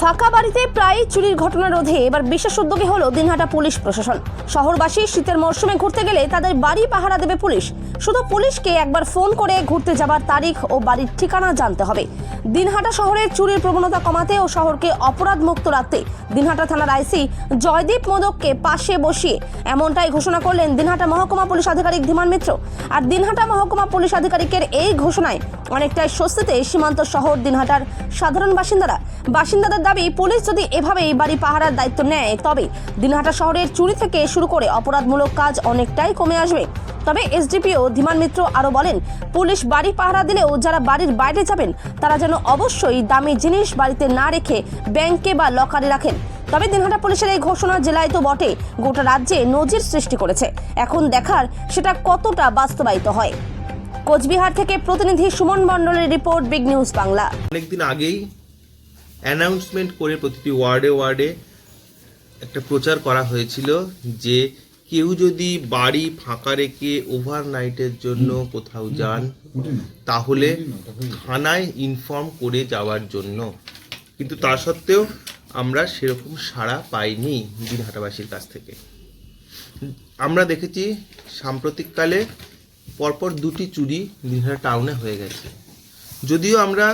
ফাঁকা বাড়িতে প্রায় চুরির ঘটনা রোধে এবার বিশেষ উদ্যোগী হলো দিনহাটা পুলিশ প্রশাসন। শহরবাসী শীতের মরশুমে ঘুরতে গেলে তাদের বাড়ি পাহারা দেবে পুলিশ। শুধু পুলিশকে একবার ফোন করে ঘুরতে যাবার তারিখ ও বাড়ির ঠিকানা জানতে হবে। দিনহাটা শহরের চুরির প্রবণতা কমাতে ও শহরকে অপরাধ মুক্ত রাখতে দিনহাটা থানার আইসি জয়দীপ মোদককে পাশে বসিয়ে এমনটাই ঘোষণা করলেন দিনহাটা মহকুমা পুলিশ আধিকারিক ধীমান মিত্র। আর দিনহাটা মহকুমা পুলিশ আধিকারিকের এই ঘোষণায় অনেকটাই স্বস্তিতে সীমান্ত শহর দিনহাটার সাধারণ বাসিন্দাদের দাবি, পুলিশ যদি এভাবেই বাড়ি পাহারার দায়িত্ব নেয় তবে দিনহাটা শহরের চুরি থেকে শুরু করে অপরাধমূলক কাজ অনেকটাই কমে আসবে। তবে এসডিপিও ধীমান মিত্র আরও বলেন, পুলিশ বাড়ি পাহারা দিলেও যারা বাড়ির বাইরে যাবেন তারা যেন অবশ্যই দামি জিনিস বাড়িতে না রেখে ব্যাংকে বা লকারে রাখেন। তবে দিনহাটা পুলিশের এই ঘোষণা জেলায় তো বটে, গোটা রাজ্যে নজির সৃষ্টি করেছে। এখন দেখার সেটা কতটা বাস্তবায়িত হয়। কোচবিহার থেকে প্রতিনিধি সুমন মণ্ডলের রিপোর্ট, বিগ নিউজ বাংলা। অনেকদিন আগেই অ্যানাউন্সমেন্ট করে প্রতিটি ওয়ার্ডে একটা প্রচার করা হয়েছিল যে কেউ যদি বাড়ি ফাঁকা রেখে ওভারনাইটের জন্য কোথাও যান তাহলে থানায় ইনফর্ম করে যাওয়ার জন্য, কিন্তু তা সত্ত্বেও আমরা সেরকম সাড়া পাইনি দিনহাটাবাসীর কাছ থেকে। আমরা দেখেছি সাম্প্রতিককালে পরপর দুটি চুরি দিনহাটা টাউনে হয়ে গেছে। যদিও আমরা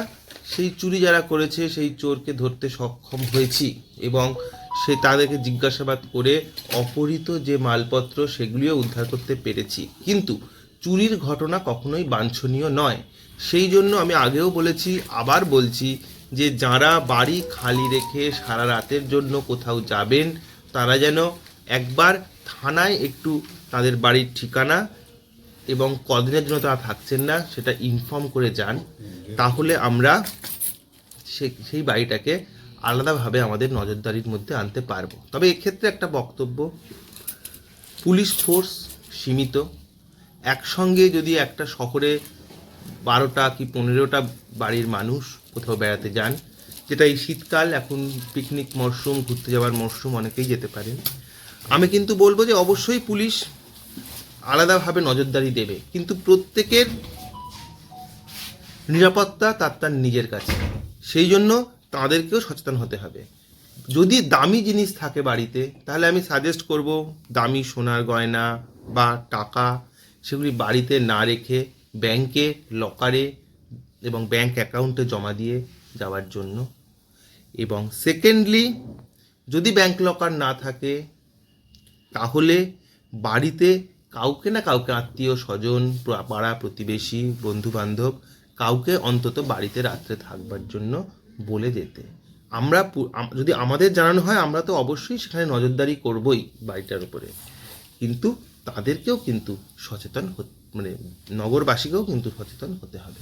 সেই চুরি যারা করেছে সেই চোরকে ধরতে সক্ষম হয়েছি এবং তাদেরকে জিজ্ঞাসাবাদ করে অপহৃত যে মালপত্র সেগুলিও উদ্ধার করতে পেরেছি, কিন্তু চুরির ঘটনা কখনোই বাঞ্ছনীয় নয়। সেই জন্য আমি আগেও বলেছি, আবার বলছি যে যারা বাড়ি খালি রেখে সারা রাতের জন্য কোথাও যাবেন তারা যেন একবার থানায় একটু তাদের বাড়ির ঠিকানা এবং কদিনের জন্য তারা থাকছেন না সেটা ইনফর্ম করে যান, তাহলে আমরা সেই বাড়িটাকে আলাদাভাবে আমাদের নজরদারির মধ্যে আনতে পারবো। তবে এক্ষেত্রে একটা বক্তব্য, পুলিশ ফোর্স সীমিত। একসঙ্গে যদি একটা শহরে 12টা কি 15টা বাড়ির মানুষ কোথাও বেড়াতে যান, যেটা এই শীতকাল, এখন পিকনিক মরশুম, ঘুরতে যাওয়ার মরশুম, অনেকেই যেতে পারেন, আমি কিন্তু বলবো যে অবশ্যই পুলিশ আলাদাভাবে নজরদারি দেবে, কিন্তু প্রত্যেকের নিরাপত্তা তার নিজের কাছে। সেই জন্য তাদেরকেও সচেতন হতে হবে। যদি দামি জিনিস থাকে বাড়িতে তাহলে আমি সাজেস্ট করব দামি সোনার গয়না বা টাকা সেগুলি বাড়িতে না রেখে ব্যাংকে, লকারে এবং ব্যাংক অ্যাকাউন্টে জমা দিয়ে যাওয়ার জন্য। এবং সেকেন্ডলি, যদি ব্যাংক লকার না থাকে তাহলে বাড়িতে কাউকে না কাউকে, আত্মীয় স্বজন, পাড়া প্রতিবেশী, বন্ধু বান্ধব, কাউকে অন্তত বাড়িতে রাত্রে থাকবার জন্য বলে যেতে। আমরা যদি আমাদের জানানো হয় আমরা তো অবশ্যই সেখানে নজরদারি করবই বাড়িটার উপরে, কিন্তু তাদেরকেও কিন্তু সচেতন, নগরবাসীকেও কিন্তু সচেতন হতে হবে।